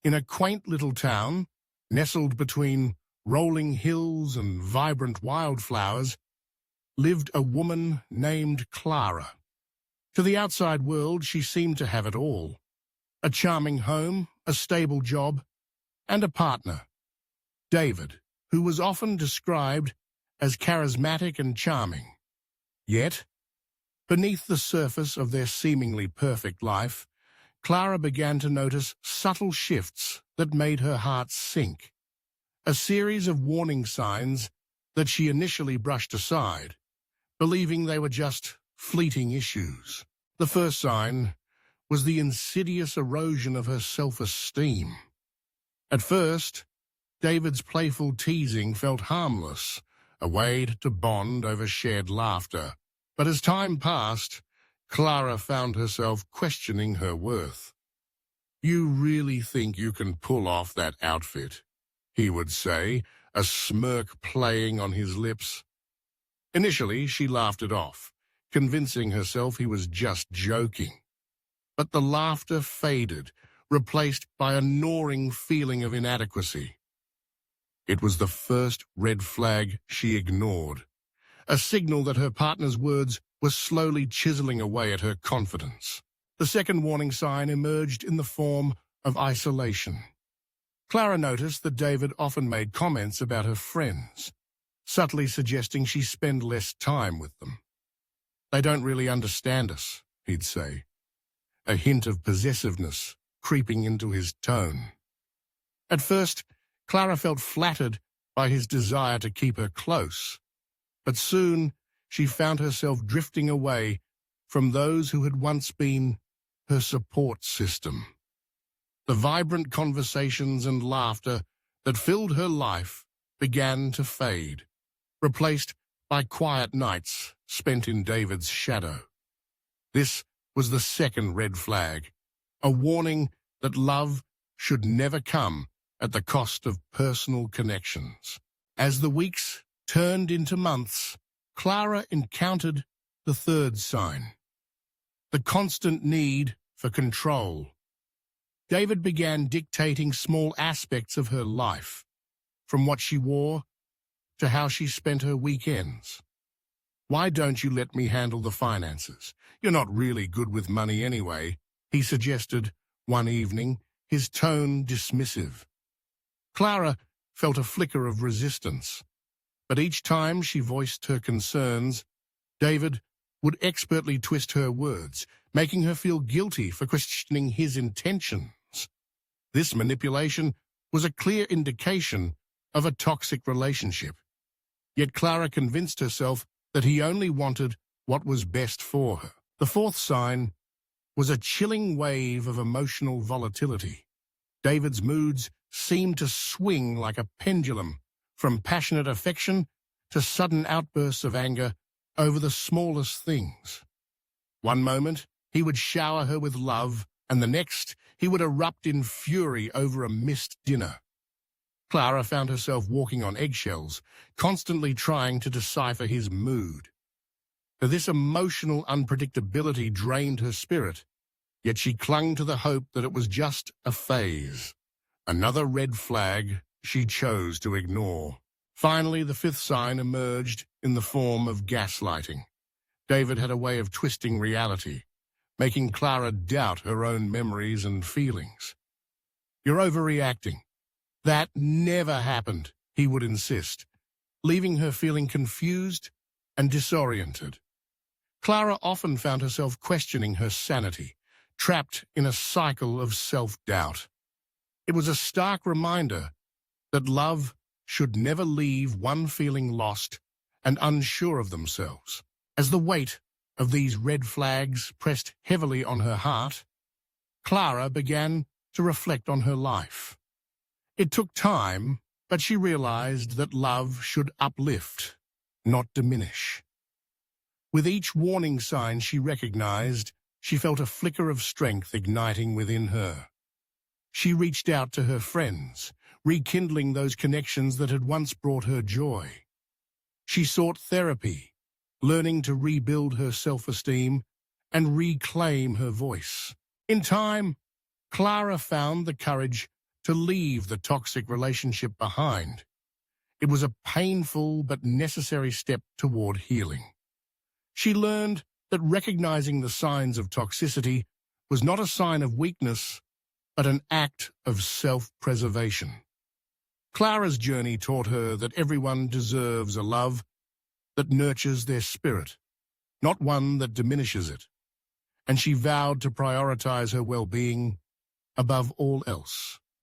In a quaint little town, nestled between rolling hills and vibrant wildflowers, lived a woman named Clara. To the outside world, she seemed to have it all: a charming home, a stable job, and a partner, David, who was often described as charismatic and charming. Yet, beneath the surface of their seemingly perfect life, Clara began to notice subtle shifts that made her heart sink. A series of warning signs that she initially brushed aside, believing they were just fleeting issues. The first sign was the insidious erosion of her self-esteem. At first, David's playful teasing felt harmless, a way to bond over shared laughter. But as time passed, Clara found herself questioning her worth. "You really think you can pull off that outfit?" he would say, a smirk playing on his lips. Initially, she laughed it off, convincing herself he was just joking. But the laughter faded, replaced by a gnawing feeling of inadequacy. It was the first red flag she ignored, a signal that her partner's words were slowly chiseling away at her confidence. The second warning sign emerged in the form of isolation. Clara noticed that David often made comments about her friends, subtly suggesting she spend less time with them. "They don't really understand us," he'd say, a hint of possessiveness creeping into his tone. At first, Clara felt flattered by his desire to keep her close, but soon she found herself drifting away from those who had once been her support system. The vibrant conversations and laughter that filled her life began to fade, replaced by quiet nights spent in David's shadow. This was the second red flag, a warning that love should never come at the cost of personal connections. As the weeks turned into months, Clara encountered the third sign: the constant need for control. David began dictating small aspects of her life, from what she wore to how she spent her weekends. "Why don't you let me handle the finances? You're not really good with money anyway," he suggested one evening, his tone dismissive. Clara felt a flicker of resistance, but each time she voiced her concerns, David would expertly twist her words, making her feel guilty for questioning his intentions. This manipulation was a clear indication of a toxic relationship. Yet Clara convinced herself that he only wanted what was best for her. The fourth sign was a chilling wave of emotional volatility. David's moods seemed to swing like a pendulum, from passionate affection to sudden outbursts of anger over the smallest things. One moment, he would shower her with love, and the next, he would erupt in fury over a missed dinner. Clara found herself walking on eggshells, constantly trying to decipher his mood. This emotional unpredictability drained her spirit, yet she clung to the hope that it was just a phase. Another red flag she chose to ignore. Finally, the fifth sign emerged in the form of gaslighting. David had a way of twisting reality, making Clara doubt her own memories and feelings. "You're overreacting. That never happened," he would insist, leaving her feeling confused and disoriented. Clara often found herself questioning her sanity, trapped in a cycle of self-doubt. It was a stark reminder that love should never leave one feeling lost and unsure of themselves. As the weight of these red flags pressed heavily on her heart, Clara began to reflect on her life. It took time, but she realized that love should uplift, not diminish. With each warning sign she recognized, she felt a flicker of strength igniting within her. She reached out to her friends, rekindling those connections that had once brought her joy. She sought therapy, learning to rebuild her self-esteem and reclaim her voice. In time, Clara found the courage to leave the toxic relationship behind. It was a painful but necessary step toward healing. She learned that recognizing the signs of toxicity was not a sign of weakness, but an act of self-preservation. Clara's journey taught her that everyone deserves a love that nurtures their spirit, not one that diminishes it, and she vowed to prioritize her well-being above all else.